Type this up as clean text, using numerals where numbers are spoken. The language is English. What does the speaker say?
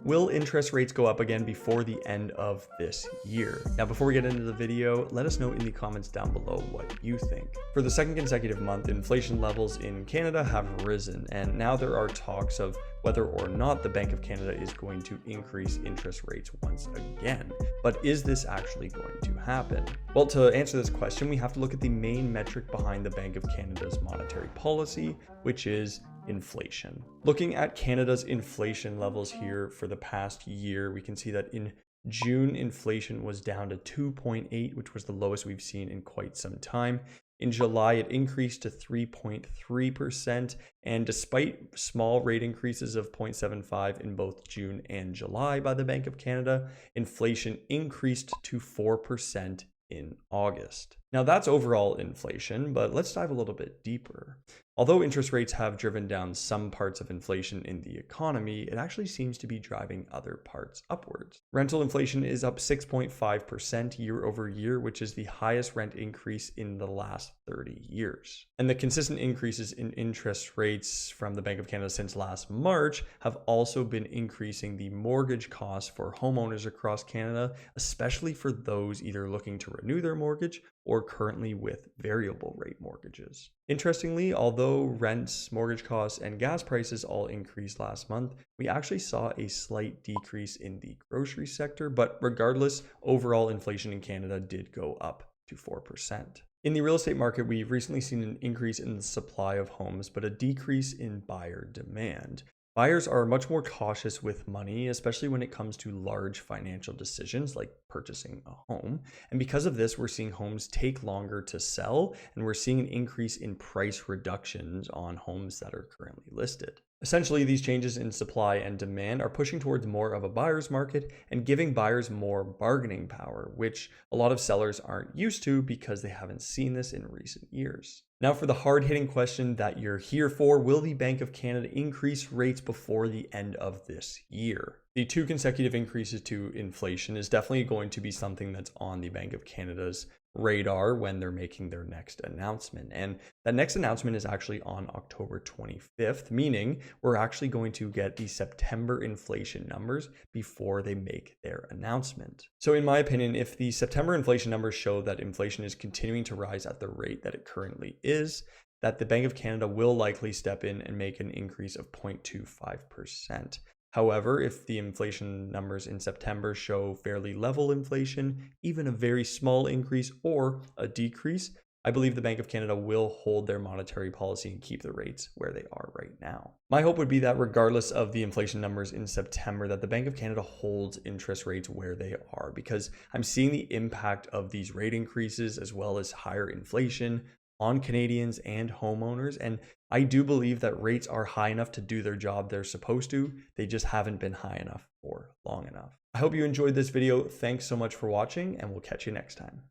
Will interest rates go up again before the end of this year? Now, before we get into the video, let us know in the comments down below what you think. For the second consecutive month, inflation levels in Canada have risen, and now there are talks of whether or not the Bank of Canada is going to increase interest rates once again. But is this actually going to happen? Well, to answer this question, we have to look at the main metric behind the Bank of Canada's monetary policy, which is inflation. Looking at Canada's inflation levels here for the past year, we can see that in June, inflation was down to 2.8, which was the lowest we've seen in quite some time. In July, it increased to 3.3%, and despite small rate increases of 0.75 in both June and July by the Bank of Canada, inflation increased to 4% in August. Now that's overall inflation, but let's dive a little bit deeper. Although interest rates have driven down some parts of inflation in the economy, it actually seems to be driving other parts upwards. Rental inflation is up 6.5% year over year, which is the highest rent increase in the last 30 years. And the consistent increases in interest rates from the Bank of Canada since last March have also been increasing the mortgage costs for homeowners across Canada, especially for those either looking to renew their mortgage or currently with variable rate mortgages. Interestingly, although rents, mortgage costs, and gas prices all increased last month, we actually saw a slight decrease in the grocery sector, but regardless, overall inflation in Canada did go up to 4%. In the real estate market, we've recently seen an increase in the supply of homes, but a decrease in buyer demand. Buyers are much more cautious with money, especially when it comes to large financial decisions like purchasing a home. And because of this, we're seeing homes take longer to sell, and we're seeing an increase in price reductions on homes that are currently listed. Essentially, these changes in supply and demand are pushing towards more of a buyer's market and giving buyers more bargaining power, which a lot of sellers aren't used to because they haven't seen this in recent years. Now for the hard-hitting question that you're here for, will the Bank of Canada increase rates before the end of this year? The 2 consecutive increases to inflation is definitely going to be something that's on the Bank of Canada's radar when they're making their next announcement. And that next announcement is actually on October 25th, meaning we're actually going to get the September inflation numbers before they make their announcement. So in my opinion, if the September inflation numbers show that inflation is continuing to rise at the rate that it currently is, that the Bank of Canada will likely step in and make an increase of 0.25%. However, if the inflation numbers in September show fairly level inflation, even a very small increase or a decrease, I believe the Bank of Canada will hold their monetary policy and keep the rates where they are right now. My hope would be that regardless of the inflation numbers in September, that the Bank of Canada holds interest rates where they are, because I'm seeing the impact of these rate increases as well as higher inflation on Canadians and homeowners. And I do believe that rates are high enough to do their job they're supposed to. They just haven't been high enough for long enough. I hope you enjoyed this video. Thanks so much for watching, and we'll catch you next time.